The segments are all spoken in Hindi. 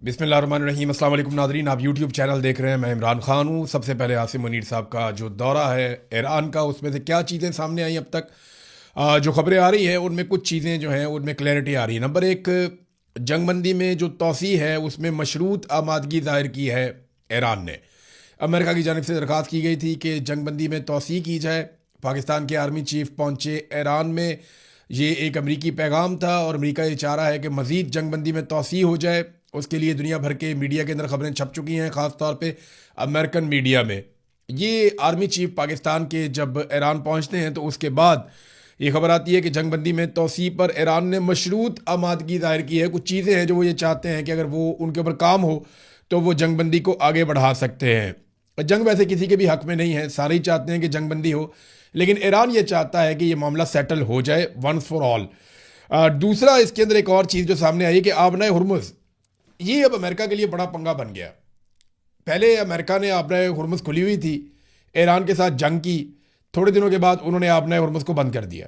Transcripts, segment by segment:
बिस्मिल्लाहिर्रहमानिर्रहीम। अस्सलाम वालेकुम नाज़रीन, आप यूट्यूब चैनल देख रहे हैं। मैं इमरान खान हूँ। सबसे पहले आसिम मुनीर साहब का जो दौरा है ईरान का, उसमें से क्या चीज़ें सामने आई अब तक, जो खबरें आ रही हैं उनमें कुछ चीज़ें जो हैं उनमें क्लैरिटी आ रही है। नंबर एक, जंगबंदी में जो तोसी है उसमें मशरूत आमादगी ज़ाहिर की है ईरान ने। अमेरिका की जानिब से दरख्वास्त की गई थी कि जंगबंदी में तोसी की जाए। पाकिस्तान के आर्मी चीफ पहुँचे ईरान में। ये एक अमरीकी पैगाम था और अमरीका ये चाह रहा है कि मज़ीद जंगबंदी में तोसी हो जाए। उसके लिए दुनिया भर के मीडिया के अंदर खबरें छप चुकी हैं, ख़ास तौर पे अमेरिकन मीडिया में। ये आर्मी चीफ पाकिस्तान के जब ईरान पहुंचते हैं तो उसके बाद ये खबर आती है कि जंगबंदी में तोसी पर ईरान ने मशरूत आमादगी ज़ाहिर की है। कुछ चीज़ें हैं जो वो ये चाहते हैं कि अगर वो उनके ऊपर काम हो तो वो जंगबंदी को आगे बढ़ा सकते हैं। जंग वैसे किसी के भी हक में नहीं है, सारे ही चाहते हैं कि जंगबंदी हो, लेकिन ईरान ये चाहता है कि ये मामला सेटल हो जाए वंस फॉर ऑल। दूसरा, इसके अंदर एक और चीज़ जो सामने आई है कि आबना हुर्मुज़, ये अब अमेरिका के लिए बड़ा पंगा बन गया। पहले अमेरिका ने आबना हुर्मुज़ खुली हुई थी, ईरान के साथ जंग की, थोड़े दिनों के बाद उन्होंने आबना हुर्मुज़ को बंद कर दिया।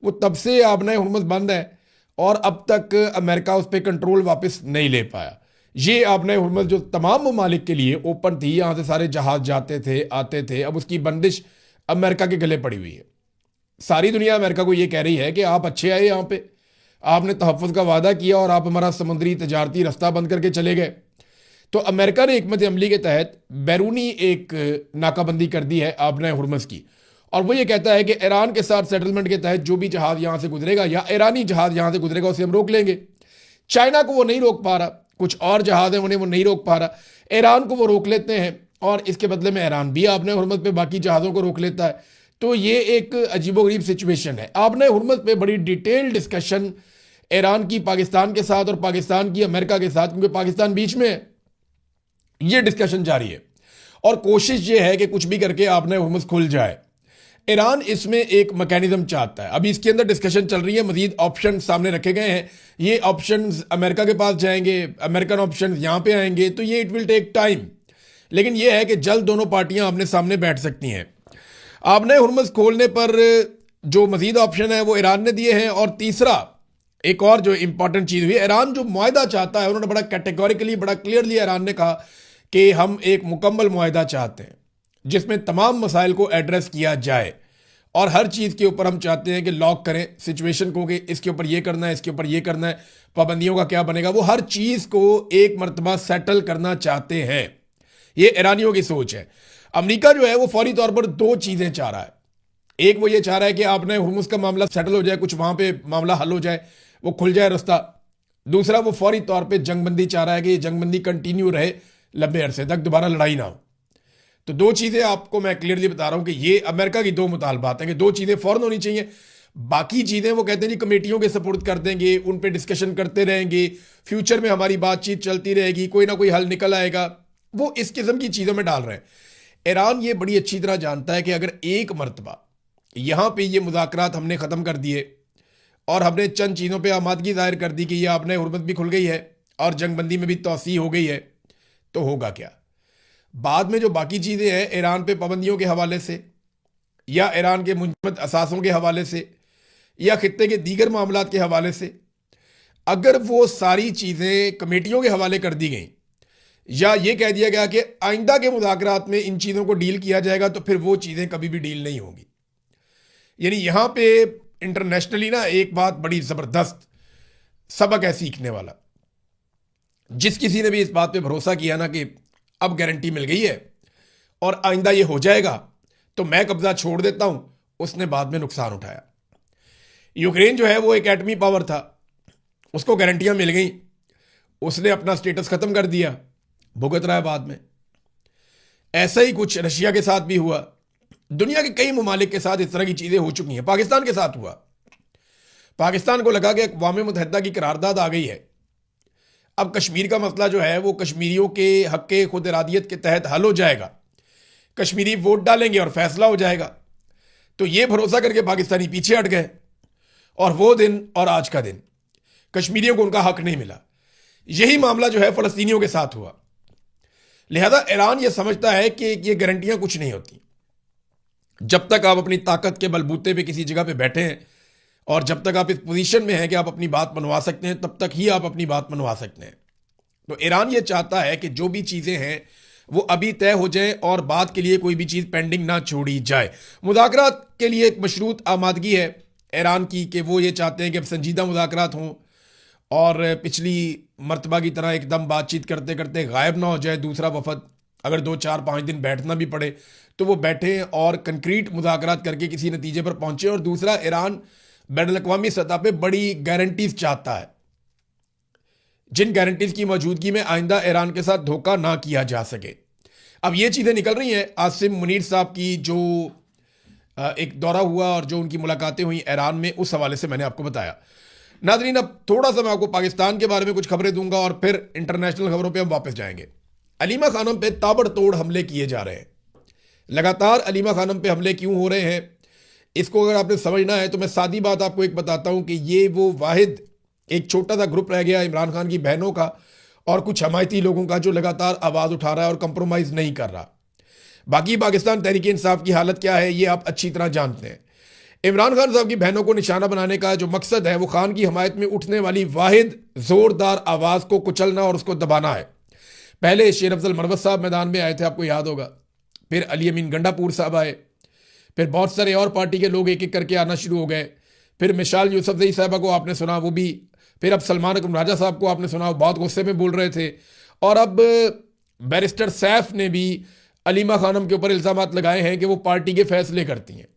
वो तब से आबना हुर्मुज़ बंद है और अब तक अमेरिका उस पर कंट्रोल वापस नहीं ले पाया। ये आबना हुर्मुज़ जो तमाम ममालिक के लिए ओपन थी, यहाँ से सारे जहाज जाते थे आते थे, अब उसकी बंदिश अमेरिका के गले पड़ी हुई है। सारी दुनिया अमेरिका को ये कह रही है कि आप अच्छे आए यहाँ पे, आपने तहफ़्फ़ुज़ का वादा किया और आप हमारा समुद्री तजारती रास्ता बंद करके चले गए। तो अमेरिका ने हिकमत अमली के तहत बैरूनी एक नाकाबंदी कर दी है आबना हुर्मुज़ की, और वो ये कहता है कि ईरान के साथ सेटलमेंट के तहत जो भी जहाज़ यहाँ से गुजरेगा या ईरानी जहाज़ यहाँ से गुजरेगा उसे हम रोक लेंगे। चाइना को वो नहीं रोक पा रहा, कुछ और जहाज़ हैं उन्हें वो नहीं रोक पा रहा, ईरान को वो रोक लेते हैं और इसके बदले में ईरान भी आबना हुर्मुज़ पे बाकी जहाज़ों को रोक लेता है। तो ये एक अजीबोगरीब सिचुएशन है। आबना हुर्मुज़ पे बड़ी डिटेल्ड डिस्कशन ईरान की पाकिस्तान के साथ और पाकिस्तान की अमेरिका के साथ, क्योंकि पाकिस्तान बीच में है, ये डिस्कशन जारी है और कोशिश ये है कि कुछ भी करके आबना हुर्मुज़ खुल जाए। ईरान इसमें एक मैकेनिज्म चाहता है। अभी इसके अंदर डिस्कशन चल रही है, मजीद ऑप्शन सामने रखे गए हैं। ये ऑप्शन अमेरिका के पास जाएंगे, अमेरिकन ऑप्शन यहाँ पे आएंगे, तो ये इट विल टेक टाइम, लेकिन यह है कि जल्द दोनों पार्टियां आमने सामने बैठ सकती हैं। आबना हुर्मुज़ खोलने पर जो मजीद ऑप्शन है वो ईरान ने दिए हैं। और तीसरा, एक और जो इंपॉर्टेंट चीज़ हुई, ईरान जो मुआहदा चाहता है, उन्होंने बड़ा कैटेगोरिकली बड़ा क्लियरली ईरान ने कहा कि हम एक मुकम्मल मुआहदा चाहते हैं जिसमें तमाम मसाइल को एड्रेस किया जाए और हर चीज़ के ऊपर हम चाहते हैं कि लॉक करें सिचुएशन को कि इसके ऊपर ये करना है, इसके ऊपर ये करना है, पाबंदियों का क्या बनेगा, वो हर चीज़ को एक मरतबा सेटल करना चाहते हैं। ये ईरानियों की सोच है। अमेरिका जो है वो फौरी तौर पर दो चीज़ें चाह रहा है। एक, वो ये चाह रहा है कि आबना हुर्मुज़ का मामला सेटल हो जाए, कुछ वहाँ पे मामला हल हो जाए, वो खुल जाए रास्ता। दूसरा, वो फौरी तौर पे जंगबंदी चाह रहा है कि ये जंगबंदी कंटिन्यू रहे लंबे अरसे तक, दोबारा लड़ाई ना हो। तो दो चीज़ें आपको मैं क्लियरली बता रहा हूँ कि ये अमेरिका की दो मुतालबात हैं कि दो चीज़ें फ़ौरन होनी चाहिए। बाकी चीज़ें वो कहते हैं जी कमेटियों के सपोर्ट कर देंगे, उन पर डिस्कशन करते रहेंगे, फ्यूचर में हमारी बातचीत चलती रहेगी, कोई ना कोई हल निकल आएगा। वो इस किस्म की चीज़ों में डाल रहे हैं। ईरान ये बड़ी अच्छी तरह जानता है कि अगर एक मरतबा यहाँ पे ये मुज़ाकरात हमने ख़त्म कर दिए और हमने चंद चीज़ों पे आमादगी ज़ाहिर कर दी कि ये आबना हुर्मुज़ भी खुल गई है और जंगबंदी में भी तोसी हो गई है, तो होगा क्या? बाद में जो बाकी चीज़ें हैं ईरान पे पाबंदियों के हवाले से या ईरान के मुंजमद असासों के हवाले से या खित्ते के दीगर मामलात के हवाले से, अगर वो सारी चीज़ें कमेटियों के हवाले कर दी गई या ये कह दिया गया कि आइंदा के मुज़ाकरात में इन चीज़ों को डील किया जाएगा, तो फिर वो चीज़ें कभी भी डील नहीं होंगी। यानी यहाँ पे इंटरनेशनली ना एक बात बड़ी ज़बरदस्त सबक है सीखने वाला। जिस किसी ने भी इस बात पे भरोसा किया ना कि अब गारंटी मिल गई है और आइंदा ये हो जाएगा तो मैं कब्जा छोड़ देता हूं, उसने बाद में नुकसान उठाया। यूक्रेन जो है वो एक एटमी पावर था, उसको गारंटियां मिल गई, उसने अपना स्टेटस खत्म कर दिया, भुगत रहा है बाद में। ऐसा ही कुछ रशिया के साथ भी हुआ। दुनिया के कई ममालिक के साथ इस तरह की चीजें हो चुकी हैं। पाकिस्तान के साथ हुआ। पाकिस्तान को लगा कि अक़वाम मुत्तहिदा की करारदाद आ गई है, अब कश्मीर का मसला जो है वो कश्मीरियों के हक के खुद इरादियत के तहत हल हो जाएगा, कश्मीरी वोट डालेंगे और फैसला हो जाएगा। तो ये भरोसा करके पाकिस्तानी पीछे हट गए और वो दिन और आज का दिन कश्मीरियों को उनका हक नहीं मिला। यही मामला जो है फ़लस्तीनियों के साथ हुआ। लिहाजा ईरान ये समझता है कि ये गारंटियां कुछ नहीं होती। जब तक आप अपनी ताकत के बलबूते पे किसी जगह पे बैठे हैं और जब तक आप इस पोजीशन में हैं कि आप अपनी बात मनवा सकते हैं, तब तक ही आप अपनी बात मनवा सकते हैं। तो ईरान ये चाहता है कि जो भी चीज़ें हैं वो अभी तय हो जाए और बाद के लिए कोई भी चीज़ पेंडिंग ना छोड़ी जाए। मुज़ाकरात के लिए एक मशरूत आमादगी है ईरान की कि वो ये चाहते हैं कि अब संजीदा मुज़ाकरात हों और पिछली मरतबा की तरह एकदम बातचीत करते करते गायब ना हो जाए दूसरा वफद। अगर 2 4 5 दिन बैठना भी पड़े तो वो बैठें और कंक्रीट मुज़ाकरात करके किसी नतीजे पर पहुंचे। और दूसरा, ईरान बैनुल-अक़वामी सतह पे बड़ी गारंटीज चाहता है, जिन गारंटीज की मौजूदगी में आइंदा ईरान के साथ धोखा ना किया जा सके। अब ये चीज़ें निकल रही हैं आसिम मुनीर साहब की जो एक दौरा हुआ और जो उनकी मुलाकातें हुई ईरान में, उस हवाले से मैंने आपको बताया। नाज़रीन, अब थोड़ा सा मैं आपको पाकिस्तान के बारे में कुछ खबरें दूंगा और फिर इंटरनेशनल खबरों पे हम वापस जाएंगे। अलीमा खानम पे ताबड़तोड़ हमले किए जा रहे हैं। लगातार अलीमा खानम पे हमले क्यों हो रहे हैं, इसको अगर आपने समझना है तो मैं सादी बात आपको एक बताता हूं कि ये वो वाहिद एक छोटा सा ग्रुप रह गया इमरान खान की बहनों का और कुछ हमायती लोगों का जो लगातार आवाज़ उठा रहा है और कंप्रोमाइज़ नहीं कर रहा। बाकी पाकिस्तान तहरीक इंसाफ की हालत क्या है ये आप अच्छी तरह जानते हैं। इमरान खान साहब की बहनों को निशाना बनाने का जो मकसद है वो खान की हमायत में उठने वाली वाहिद ज़ोरदार आवाज़ को कुचलना और उसको दबाना है। पहले शेर अफजल मरवत साहब मैदान में आए थे, आपको याद होगा। फिर अली अमीन गंडापुर साहब आए, फिर बहुत सारे और पार्टी के लोग एक एक करके आना शुरू हो गए। फिर मिसाल यूसुफजई साहबा को आपने सुना, वो भी। फिर अब सलमान अकरम राजा साहब को आपने सुना, वो बहुत गुस्से में बोल रहे थे। और अब बैरिस्टर सैफ ने भी अलीमा खानम के ऊपर इल्ज़ामात लगाए हैं कि वो पार्टी के फैसले करती हैं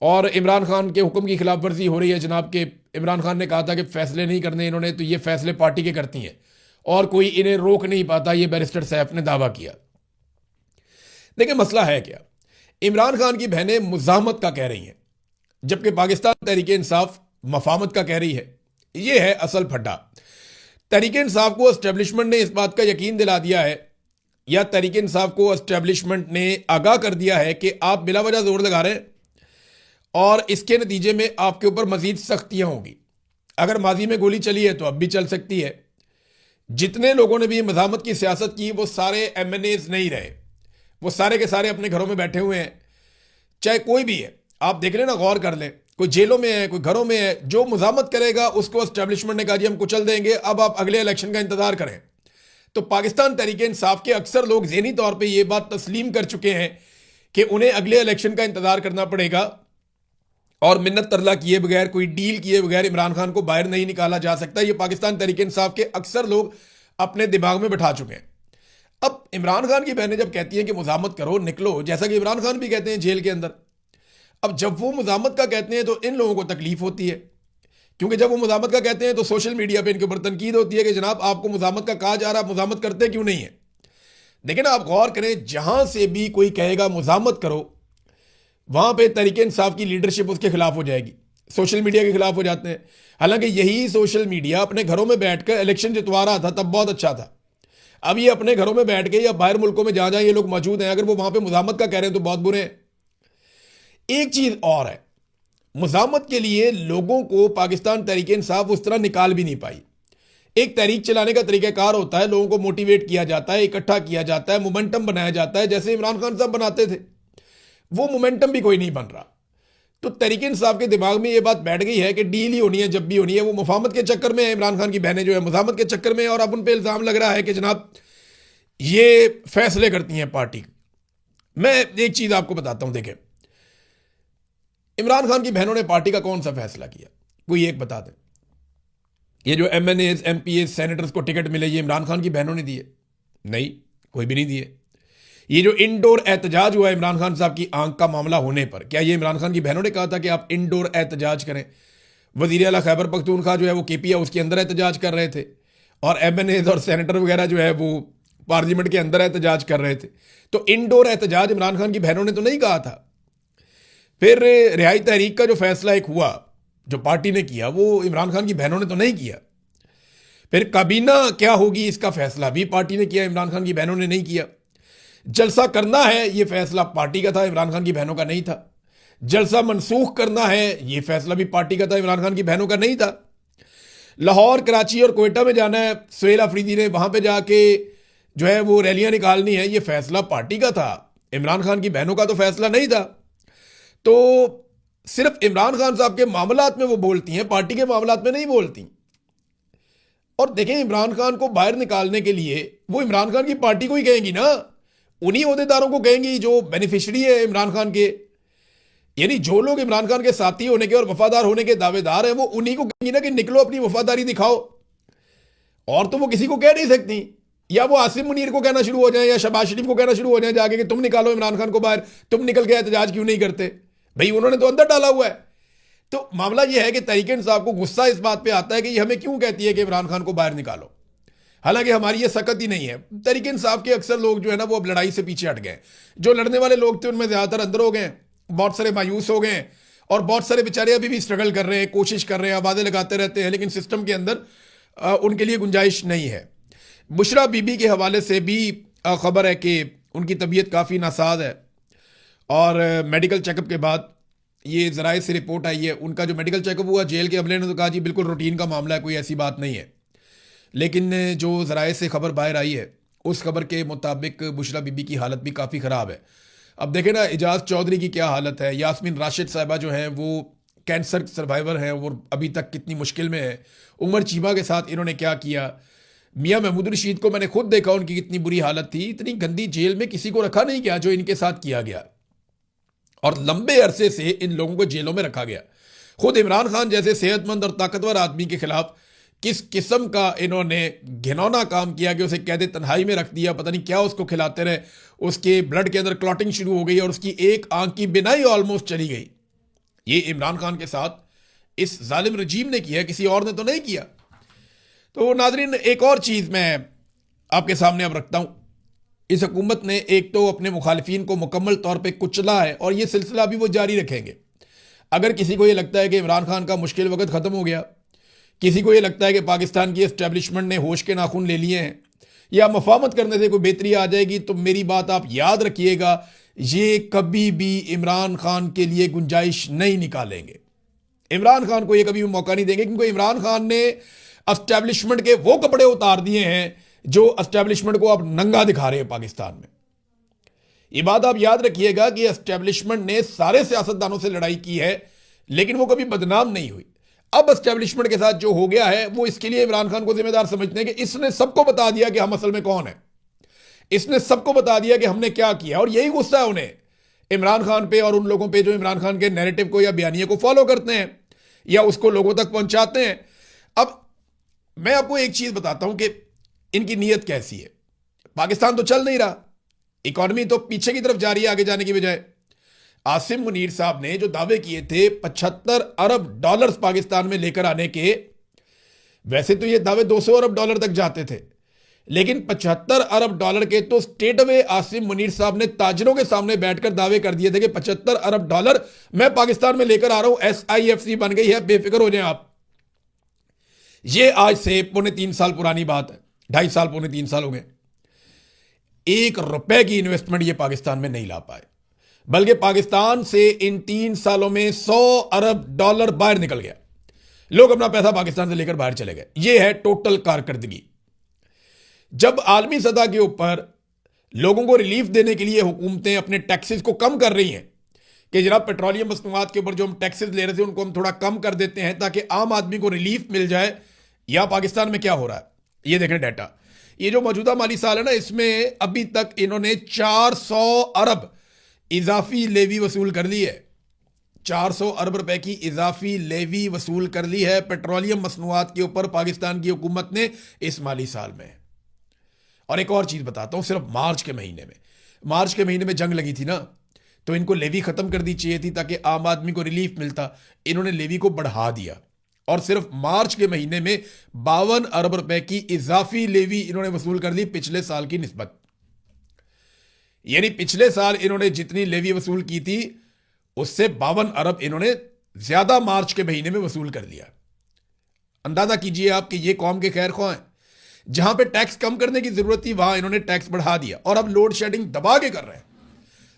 और इमरान खान के हुक्म की खिलाफ वर्जी हो रही है। जनाब के इमरान खान ने कहा था कि फैसले नहीं करने इन्होंने, तो ये फैसले पार्टी के करती हैं और कोई इन्हें रोक नहीं पाता, ये बैरिस्टर सैफ ने दावा किया। देखिए मसला है क्या, इमरान खान की बहनें मुज़ाहमत का कह रही हैं जबकि पाकिस्तान तहरीक इंसाफ मफामत का कह रही है। ये है असल फड्डा। तहरीक इंसाफ को एस्टेब्लिशमेंट ने इस बात का यकीन दिला दिया है, या तहरीक इंसाफ को एस्टेब्लिशमेंट ने आगाह कर दिया है कि आप बिला वजह जोर लगा रहे हैं और इसके नतीजे में आपके ऊपर मजीद सख्तियां होंगी। अगर माजी में गोली चली है तो अब भी चल सकती है। जितने लोगों ने भी मज़ाहमत की सियासत की वो सारे MNAs नहीं रहे, वो सारे के सारे अपने घरों में बैठे हुए हैं। चाहे कोई भी है, आप देख लेना, गौर कर लें, कोई जेलों में है, कोई घरों में है। जो मुज़ाहमत करेगा उसको एस्टेब्लिशमेंट ने कहा जी हम कुचल देंगे, अब आप अगले इलेक्शन का इंतजार करें। तो पाकिस्तान तहरीक इंसाफ के अक्सर लोग ज़हनी तौर पे ये बात तस्लीम कर चुके हैं कि उन्हें अगले इलेक्शन का इंतजार करना पड़ेगा और मिन्नत तरला किए बगैर, कोई डील किए बगैर इमरान खान को बाहर नहीं निकाला जा सकता। ये पाकिस्तान तहरीक इंसाफ के अक्सर लोग अपने दिमाग में बैठा चुके हैं। अब इमरान खान की बहनें जब कहती हैं कि मुज़ाहमत करो, निकलो, जैसा कि इमरान खान भी कहते हैं जेल के अंदर, अब जब वो मुज़ाहमत का कहते हैं तो इन लोगों को तकलीफ होती है, क्योंकि जब वो मुज़ाहमत का कहते हैं तो सोशल मीडिया पे इनके ऊपर तनकीद होती है कि जनाब आपको मुज़ाहमत का कहा जा रहा है, मुज़ाहमत करते क्यों नहीं है। लेकिन आप गौर करें, जहां से भी कोई कहेगा मुज़ाहमत करो, वहां पे तहरीक इंसाफ की लीडरशिप उसके खिलाफ हो जाएगी, सोशल मीडिया के खिलाफ हो जाते हैं। हालांकि यही सोशल मीडिया अपने घरों में बैठकर इलेक्शन जितवा रहा था तब बहुत अच्छा था। अब ये अपने घरों में बैठ के या बाहर मुल्कों में जहां जहां ये लोग मौजूद हैं, अगर वो वहां पे मुज़ाहमत का कह रहे हैं तो बहुत बुरे हैं। एक चीज और है, मुज़ाहमत के लिए लोगों को पाकिस्तान तहरीक इंसाफ उस तरह निकाल भी नहीं पाई। एक तहरीक चलाने का तरीक़ाकार होता है, लोगों को मोटिवेट किया जाता है, इकट्ठा किया जाता है, मोमेंटम बनाया जाता है, जैसे इमरान खान साहब बनाते थे। वो मोमेंटम भी कोई नहीं बन रहा। तो तहरीक इंसाफ के दिमाग में ये बात बैठ गई है कि डील ही होनी है जब भी होनी है। वो मुफाहमत के चक्कर में है, इमरान खान की बहनें जो है मुज़ाहमत के चक्कर में, और अब उन पर इल्ज़ाम लग रहा है कि जनाब ये फैसले करती हैं पार्टी। मैं एक चीज़ आपको बताता हूं, देखें इमरान खान की बहनों ने पार्टी का कौन सा फैसला किया, कोई एक बता दें। ये जो MNAs, MPAs, सेनेटर्स को टिकट मिले, ये इमरान खान की बहनों ने दिए? नहीं, कोई भी नहीं दिए। ये जो इंडोर एहतजाज हुआ इमरान खान साहब की आंख का मामला होने पर, क्या ये इमरान खान की बहनों ने कहा था कि आप इंडोर एहतजाज करें? वज़ीर आला खैबर पख्तूनख्वा जो है वो KPA उसके अंदर एहतजाज कर रहे थे, और MNAs और सेनेटर वगैरह जो है वो पार्लियामेंट के अंदर एहतजाज कर रहे थे। तो इंडोर एहतजाज इमरान खान की बहनों ने तो नहीं कहा था। फिर रिहाई तहरीक का जो फैसला एक हुआ जो पार्टी ने किया, वो इमरान खान की बहनों ने तो नहीं किया। फिर काबीना क्या होगी इसका फैसला भी पार्टी ने किया, इमरान खान की बहनों ने नहीं किया। जलसा करना है ये फैसला पार्टी का था, इमरान खान की बहनों का नहीं था। जलसा मनसूख करना है ये फैसला भी पार्टी का था, इमरान खान की बहनों का नहीं था। लाहौर, कराची और कोयटा में जाना है सुहेल अफरीदी ने, वहां पे जाके जो है वो रैलियां निकालनी है, ये फैसला पार्टी का था, इमरान खान की बहनों का तो फैसला नहीं था। तो सिर्फ इमरान खान साहब के मामलात में वो बोलती हैं, पार्टी के मामलात में नहीं बोलती। और देखें, इमरान खान को बाहर निकालने के लिए वो इमरान खान की पार्टी को ही कहेंगी ना, उन्हीं अहदेदारों को कहेंगी जो बेनिफिशियरी है इमरान खान के। यानी जो लोग इमरान खान के साथी होने के और वफादार होने के दावेदार हैं, वो उन्हीं को कहेंगी ना कि निकलो अपनी वफादारी दिखाओ। और तो वो किसी को कह नहीं सकती। या वो आसिम मुनीर को कहना शुरू हो जाए या शहबाज शरीफ को कहना शुरू हो जाए जाके कि तुम निकालो इमरान खान को बाहर, तुम निकल के एहतजाज क्यों नहीं करते? भाई उन्होंने तो अंदर डाला हुआ है। तो मामला यह है कि तहरीक-ए-इंसाफ को गुस्सा इस बात पे आता है कि ये हमें क्यों कहती है कि इमरान खान को बाहर निकालो, हालांकि हमारी ये सकत ही नहीं है। तहरीक-ए-इंसाफ के अक्सर लोग जो है ना वो अब लड़ाई से पीछे हट गए। जो लड़ने वाले लोग थे उनमें ज़्यादातर अंदर हो गए, बहुत सारे मायूस हो गए और बहुत सारे बेचारे अभी भी स्ट्रगल कर रहे हैं, कोशिश कर रहे हैं, आवाज़ें लगाते रहते हैं, लेकिन सिस्टम के अंदर उनके लिए गुंजाइश नहीं है। बुशरा बीबी के हवाले से भी खबर है कि उनकी तबीयत काफ़ी नासाज है और मेडिकल चेकअप के बाद ये ज़राए से रिपोर्ट आई है। उनका जो मेडिकल चेकअप हुआ, जेल के अमले ने तो कहा जी बिल्कुल रूटीन का मामला है, कोई ऐसी बात नहीं है। लेकिन जो ज़राए से खबर बाहर आई है उस खबर के मुताबिक बुशरा बीबी की हालत भी काफ़ी ख़राब है। अब देखें ना, एजाज चौधरी की क्या हालत है, यास्मीन राशिद साहिबा जो हैं वो कैंसर सर्वाइवर हैं, वो अभी तक कितनी मुश्किल में है। उमर चीमा के साथ इन्होंने क्या किया। मियाँ महमूद रशीद को मैंने खुद देखा, उनकी कितनी बुरी हालत थी। इतनी गंदी जेल में किसी को रखा नहीं गया जो इनके साथ किया गया, और लंबे अरसे से इन लोगों को जेलों में रखा गया। खुद इमरान खान जैसे सेहतमंद और ताकतवर आदमी के खिलाफ किस किस्म का इन्होंने घिनौना काम किया कि उसे कैद तन्हाई में रख दिया, पता नहीं क्या उसको खिलाते रहे, उसके ब्लड के अंदर क्लॉटिंग शुरू हो गई और उसकी एक आंख की बिनाई ऑलमोस्ट चली गई। ये इमरान खान के साथ इस जालिम रजीम ने किया, किसी और ने तो नहीं किया। तो नाजरीन, एक और चीज़ मैं आपके सामने अब रखता हूँ। इस हुकूमत ने एक तो अपने मुखालिफिन को मुकम्मल तौर पे कुचला है और ये सिलसिला भी वो जारी रखेंगे। अगर किसी को ये लगता है कि इमरान खान का मुश्किल वक्त ख़त्म हो गया, किसी को ये लगता है कि पाकिस्तान की एस्टेब्लिशमेंट ने होश के नाखून ले लिए हैं या मफाहमत करने से कोई बेहतरी आ जाएगी, तो मेरी बात आप याद रखिएगा, ये कभी भी इमरान खान के लिए गुंजाइश नहीं निकालेंगे। इमरान खान को ये कभी भी मौका नहीं देंगे, क्योंकि इमरान खान ने एस्टेब्लिशमेंट के वो कपड़े उतार दिए हैं जो एस्टेब्लिशमेंट को अब नंगा दिखा रहे हैं पाकिस्तान में। ये बात आप याद रखिएगा कि एस्टेब्लिशमेंट ने सारे सियासतदानों से लड़ाई की है, लेकिन वो कभी बदनाम नहीं हुई। अब एस्टेब्लिशमेंट के साथ जो हो गया है वो इसके लिए इमरान खान को जिम्मेदार समझते हैं कि इसने सबको बता दिया कि हम असल में कौन है, इसने सबको बता दिया कि हमने क्या किया, और यही गुस्सा है उन्हें इमरान खान पे और उन लोगों पे जो इमरान खान के नैरेटिव को या बयानिए को फॉलो करते हैं या उसको लोगों तक पहुंचाते हैं। अब मैं आपको एक चीज बताता हूं कि इनकी नीयत कैसी है। पाकिस्तान तो चल नहीं रहा, इकॉनमी तो पीछे की तरफ जा रही है आगे जाने की बजाय। आसिम मुनीर साहब ने जो दावे किए थे 75 अरब डॉलर्स पाकिस्तान में लेकर आने के, वैसे तो ये दावे 200 अरब डॉलर तक जाते थे, लेकिन 75 अरब डॉलर के तो स्टेट अवे आसिम मुनीर साहब ने ताजरों के सामने बैठकर दावे कर दिए थे कि 75 अरब डॉलर मैं पाकिस्तान में लेकर आ रहा हूं, SIFC बन गई है, बेफिक्र हो जाए आप। ये आज से 2.5 साल पुरानी बात है, 2.5 साल 3 साल हो गए। 1 रुपए की इन्वेस्टमेंट ये पाकिस्तान में नहीं ला पाए, बल्कि पाकिस्तान से इन 3 सालों में 100 अरब डॉलर बाहर निकल गया। लोग अपना पैसा पाकिस्तान से लेकर बाहर चले गए। ये है टोटल कारकर्दगी। जब आलमी सतह के ऊपर लोगों को रिलीफ देने के लिए हुकूमतें अपने टैक्सेस को कम कर रही हैं कि जनाब पेट्रोलियम मसनूआत के ऊपर जो हम टैक्सेस ले रहे थे उनको हम थोड़ा कम कर देते हैं ताकि आम आदमी को रिलीफ मिल जाए, या पाकिस्तान में क्या हो रहा है ये देखें डाटा। ये जो मौजूदा माली साल है ना, इसमें अभी तक इन्होंने 400 अरब इजाफी लेवी वसूल कर ली है। 400 अरब रुपए की इजाफी लेवी वसूल कर ली है पेट्रोलियम मसनूआत के ऊपर पाकिस्तान की हुकूमत ने इस माली साल में। और एक और चीज बताता हूं, सिर्फ मार्च के महीने में जंग लगी थी ना, तो इनको लेवी खत्म कर दी चाहिए थी ताकि आम आदमी को रिलीफ मिलता। इन्होंने लेवी को बढ़ा दिया और सिर्फ मार्च के महीने में 52 अरब रुपए की इजाफी लेवी इन्होंने वसूल कर ली पिछले साल की निस्बत। यानी पिछले साल इन्होंने जितनी लेवी वसूल की थी उससे 52 अरब इन्होंने ज्यादा मार्च के महीने में वसूल कर लिया। अंदाजा कीजिए आप कि ये कौम के खैर ख्वाह हैं। जहां पे टैक्स कम करने की जरूरत थी वहां इन्होंने टैक्स बढ़ा दिया, और अब लोड शेडिंग दबा के कर रहे हैं,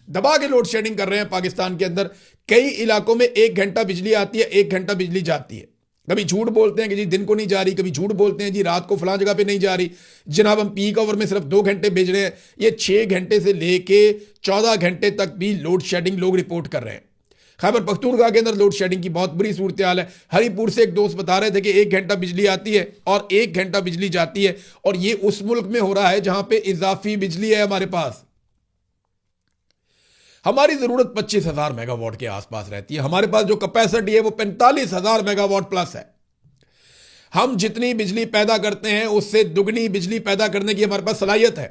दबा के लोड शेडिंग कर रहे हैं। पाकिस्तान के अंदर कई इलाकों में 1 घंटा बिजली आती है, 1 घंटा बिजली जाती है। कभी झूठ बोलते हैं कि जी दिन को नहीं जा रही, कभी झूठ बोलते हैं जी रात को फलां जगह पे नहीं जा रही। जनाब हम पीक आवर में सिर्फ 2 घंटे भेज रहे हैं, ये 6 घंटे से लेके 14 घंटे तक भी लोड शेडिंग लोग रिपोर्ट कर रहे हैं। खैबर पख्तूनख्वा के अंदर लोड शेडिंग की बहुत बुरी सूरत हाल है। हरीपुर से एक दोस्त बता रहे थे कि 1 घंटा बिजली आती है और 1 घंटा बिजली जाती है, और ये उस मुल्क में हो रहा है जहां पे इजाफी बिजली है हमारे पास। हमारी जरूरत 25,000 मेगावाट के आसपास रहती है, हमारे पास जो कैपेसिटी है वो 45,000 मेगावाट प्लस है। हम जितनी बिजली पैदा करते हैं उससे दुगनी बिजली पैदा करने की हमारे पास सलाहियत है।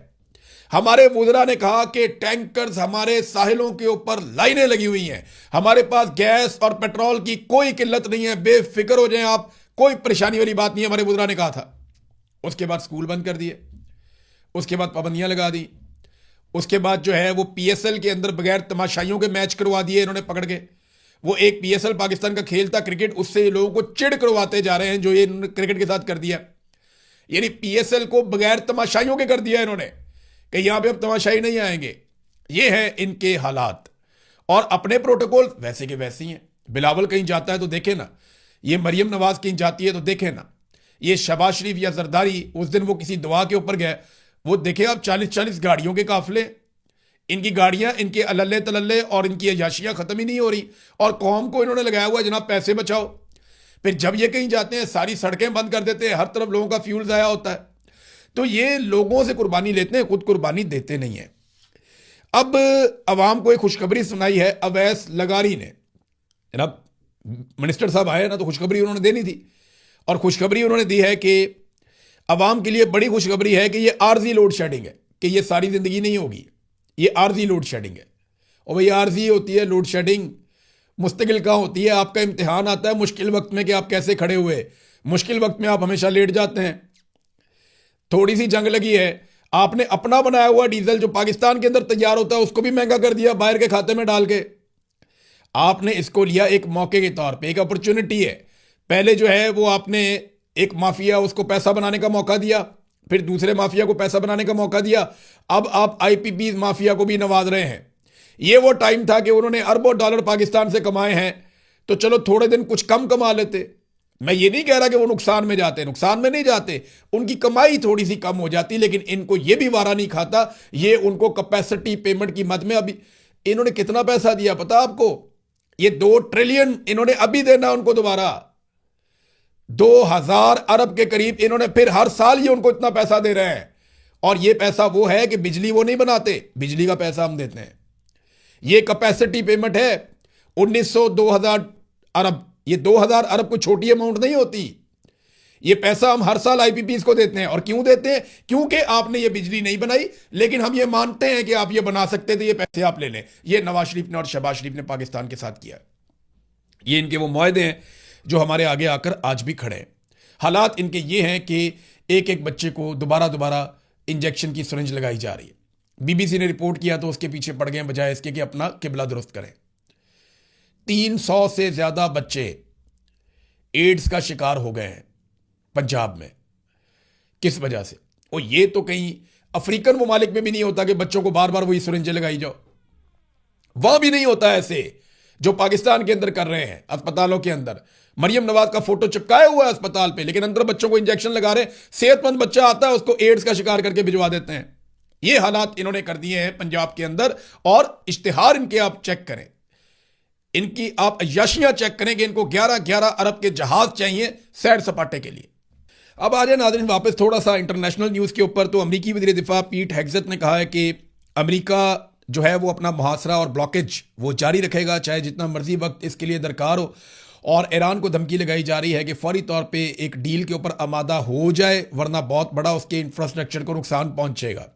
हमारे वुज़रा ने कहा कि टैंकर्स हमारे साहिलों के ऊपर लाइनें लगी हुई हैं, हमारे पास गैस और पेट्रोल की कोई किल्लत नहीं है, बेफिक्र हो जाएं आप, कोई परेशानी वाली बात नहीं है, हमारे वुज़रा ने कहा था। उसके बाद स्कूल बंद कर दिए, उसके बाद पाबंदियां लगा दी, उसके बाद जो है वो पीएसएल के अंदर बगैर तमाशाइयों के मैच करवा दिए इन्होंने पकड़ के। वो एक पीएसएल पाकिस्तान का खेल था क्रिकेट, उससे लोगों को चिढ़ करवाते जा रहे हैं जो ये क्रिकेट के साथ कर दिया। यानी पीएसएल को बगैर तमाशाइयों के कर दिया इन्होंने कि यहां पे अब तमाशाई नहीं आएंगे। ये है इनके हालात, और अपने प्रोटोकॉल वैसे के वैसे ही हैं। बिलावल कहीं जाता है तो देखे ना, ये मरियम नवाज कहीं जाती है तो देखे ना, ये शहबाज शरीफ या जरदारी उस दिन वो किसी दवा के ऊपर गए, वो देखे आप 40-40 गाड़ियों के काफिले, इनकी गाड़ियां, इनके अल्ले तलल्ले और इनकी अयाशियां खत्म ही नहीं हो रही, और कौम को इन्होंने लगाया हुआ जनाब पैसे बचाओ। फिर जब ये कहीं जाते हैं सारी सड़कें बंद कर देते हैं, हर तरफ लोगों का फ्यूल ज़ाया होता है। तो ये लोगों से कुर्बानी लेते हैं, खुद कुर्बानी देते नहीं है। अब अवाम को एक खुशखबरी सुनाई है अवैस लगारी ने। जनाब मिनिस्टर साहब आए ना तो खुशखबरी उन्होंने देनी थी, और खुशखबरी उन्होंने दी है कि अवाम के लिए बड़ी खुशखबरी है कि ये आर्जी लोड शेडिंग है, कि ये सारी ज़िंदगी नहीं होगी, ये आर्जी लोड शेडिंग है। और भाई आर्जी होती है लोड शेडिंग, मुस्तकिल कहाँ होती है। आपका इम्तिहान आता है मुश्किल वक्त में कि आप कैसे खड़े हुए, मुश्किल वक्त में आप हमेशा लेट जाते हैं। थोड़ी सी जंग लगी है, आपने अपना बनाया हुआ डीजल जो पाकिस्तान के अंदर तैयार होता है उसको भी महंगा कर दिया बाहर के खाते में डाल के। आपने इसको लिया एक मौके के तौर पे, एक अपॉर्चुनिटी है। पहले जो है वो आपने एक माफिया उसको पैसा बनाने का मौका दिया, फिर दूसरे माफिया को पैसा बनाने का मौका दिया, अब आप आईपीपी माफिया को भी नवाज रहे हैं। ये वो टाइम था कि उन्होंने अरबों डॉलर पाकिस्तान से कमाए हैं, तो चलो थोड़े दिन कुछ कम कमा लेते। मैं ये नहीं कह रहा कि वो नुकसान में जाते, नुकसान में नहीं जाते, उनकी कमाई थोड़ी सी कम हो जाती, लेकिन इनको ये भी वारा नहीं खाता। ये उनको कैपेसिटी पेमेंट की मद में अभी इन्होंने कितना पैसा दिया पता आपको? ये 2 ट्रिलियन इन्होंने अभी देना उनको दोबारा, 2000 अरब के करीब इन्होंने फिर हर साल ये उनको इतना पैसा दे रहे हैं। और ये पैसा वो है कि बिजली वो नहीं बनाते, बिजली का पैसा हम देते हैं। ये कैपेसिटी पेमेंट है 1900-2000 अरब। ये 2000 अरब कोई छोटी अमाउंट नहीं होती। ये पैसा हम हर साल आईपीपीज को देते हैं। और क्यों देते हैं? क्योंकि आपने ये बिजली नहीं बनाई, लेकिन हम ये मानते हैं कि आप ये बना सकते थे, ये पैसे आप ले लें। ये नवाज शरीफ ने और शहबाज शरीफ ने पाकिस्तान के साथ किया। ये इनके वो मुआहदे हैं जो हमारे आगे आकर आज भी खड़े हैं। हालात इनके ये हैं कि एक एक बच्चे को दोबारा इंजेक्शन की सिरिंज लगाई जा रही है। बीबीसी ने रिपोर्ट किया तो उसके पीछे पड़ गए बजाय इसके कि अपना किबला दुरुस्त करें। 300 से ज्यादा बच्चे एड्स का शिकार हो गए हैं पंजाब में। किस वजह से? और ये तो कहीं अफ्रीकन ममालिक में भी नहीं होता कि बच्चों को बार बार वही सिरिंजें लगाई जाओ। वहां भी नहीं होता ऐसे जो पाकिस्तान के अंदर कर रहे हैं अस्पतालों के अंदर। मरियम नवाज का फोटो चिपकाया हुआ है अस्पताल पे, लेकिन अंदर बच्चों को इंजेक्शन लगा रहे हैं। सेहतमंद बच्चा आता है उसको एड्स का शिकार करके भिजवा देते हैं। ये हालात इन्होंने कर दिए हैं पंजाब के अंदर। और इश्तिहार इनके आप चेक करें, इनकी आप अय्याशियां चेक करें कि इनको 11-11 अरब के जहाज चाहिए सैर सपाटे के लिए। अब आ जाए नाज़रीन वापस थोड़ा सा इंटरनेशनल न्यूज़ के ऊपर। तो अमरीकी वज़ीर दिफा पीट हेग्सेथ ने कहा है कि अमरीका जो है वो अपना मुहासरा और ब्लॉकेज वो जारी रखेगा, चाहे जितना मर्जी वक्त इसके लिए दरकार हो। और ईरान को धमकी लगाई जा रही है कि फौरी तौर पर एक डील के ऊपर आमादा हो जाए, वरना बहुत बड़ा उसके इंफ्रास्ट्रक्चर को नुकसान पहुंचेगा।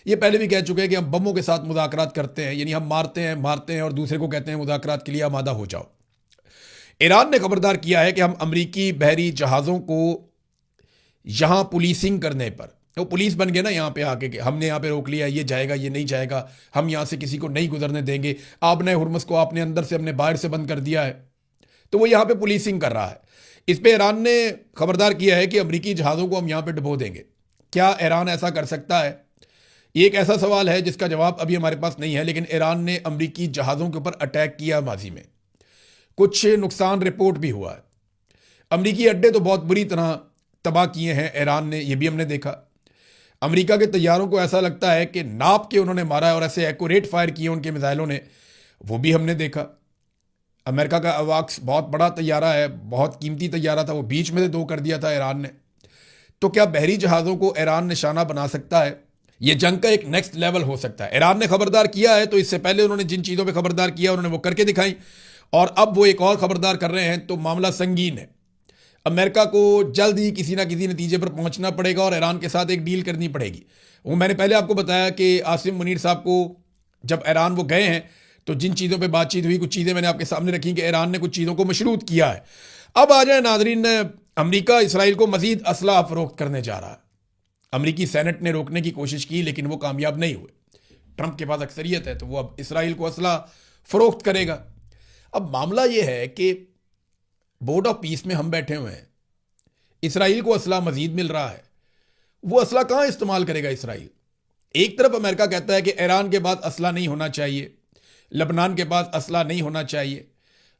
ये पहले भी कह चुके हैं कि हम बमों के साथ मुज़ाकरात करते हैं, यानी हम मारते हैं और दूसरे को कहते हैं मुज़ाकरात के लिए आमादा हो जाओ। ईरान ने खबरदार किया है कि हम अमरीकी बहरी जहाज़ों को यहां पुलिसिंग करने पर, वो पुलिस बन गए ना यहाँ पे आके कि हमने यहाँ पे रोक लिया, ये जाएगा ये नहीं जाएगा, हम यहाँ से किसी को नहीं गुजरने देंगे, आपने हुर्मुज़ को आपने अंदर से अपने बाहर से बंद कर दिया है, तो वो यहाँ पे पुलिसिंग कर रहा है। इस पे ईरान ने खबरदार किया है कि अमरीकी जहाज़ों को हम यहाँ पे डुबो देंगे। क्या ईरान ऐसा कर सकता है? ये एक ऐसा सवाल है जिसका जवाब अभी हमारे पास नहीं है। लेकिन ईरान ने अमरीकी जहाज़ों के ऊपर अटैक किया माजी में, कुछ नुकसान रिपोर्ट भी हुआ है। अमरीकी अड्डे तो बहुत बुरी तरह तबाह किए हैं ईरान ने, ये भी हमने देखा। अमेरिका के तैयारों को ऐसा लगता है कि नाप के उन्होंने मारा है और ऐसे एक्यूरेट फायर किए उनके मिसाइलों ने, वो भी हमने देखा। अमेरिका का अवाक्स बहुत बड़ा तैयारा है, बहुत कीमती तैयारा था, वो बीच में से दो कर दिया था ईरान ने। तो क्या बहरी जहाज़ों को ईरान निशाना बना सकता है? ये जंग का एक नेक्स्ट लेवल हो सकता है। ईरान ने खबरदार किया है, तो इससे पहले उन्होंने जिन चीज़ों पे खबरदार किया उन्होंने वो करके दिखाई, और अब वो एक और खबरदार कर रहे हैं, तो मामला संगीन है। अमेरिका को जल्द ही किसी ना किसी नतीजे पर पहुंचना पड़ेगा और ईरान के साथ एक डील करनी पड़ेगी। वो मैंने पहले आपको बताया कि आसिम मुनीर साहब को जब ईरान वो गए हैं तो जिन चीज़ों पे बातचीत हुई, कुछ चीज़ें मैंने आपके सामने रखी कि ईरान ने कुछ चीज़ों को मशरूत किया है। अब आ जाए नाजरीन, अमेरिका इसराइल को मजीद असला फरोख्त करने जा रहा है। अमेरिकी सेनेट ने रोकने की कोशिश की लेकिन वो कामयाब नहीं हुए। ट्रंप के पास अक्सरियत है तो वो अब इसराइल को असला फरोख्त करेगा। अब मामला ये है कि बोर्ड ऑफ पीस में हम बैठे हुए हैं, इसराइल को असला मजीद मिल रहा है, वो असला कहाँ इस्तेमाल करेगा इसराइल? एक तरफ अमेरिका कहता है कि ईरान के पास असला नहीं होना चाहिए, लबनान के पास असला नहीं होना चाहिए,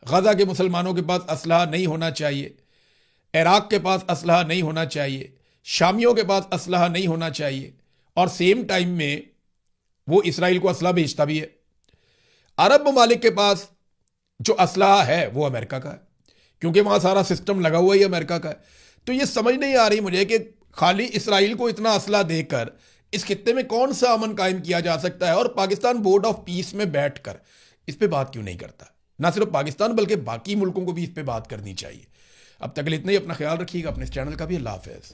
गजा के मुसलमानों के पास असला नहीं होना चाहिए, इराक के पास असलहा नहीं होना चाहिए, शामियों के पास असलहा नहीं होना चाहिए, और सेम टाइम में वो इसराइल को असला भेजता भी है। अरब ममालिक के पास जो असलहा है वो अमेरिका का है, क्योंकि वहाँ सारा सिस्टम लगा हुआ ही अमेरिका का है। तो ये समझ नहीं आ रही मुझे कि खाली इसराइल को इतना असला देकर इस खित्ते में कौन सा अमन कायम किया जा सकता है, और पाकिस्तान बोर्ड ऑफ पीस में बैठकर इस पे बात क्यों नहीं करता? ना सिर्फ पाकिस्तान बल्कि बाकी मुल्कों को भी इस पे बात करनी चाहिए। अब तक के लिए इतना ही। अपना ख्याल रखिएगा, अपने इस चैनल का भी। अल्लाह हाफ़िज़।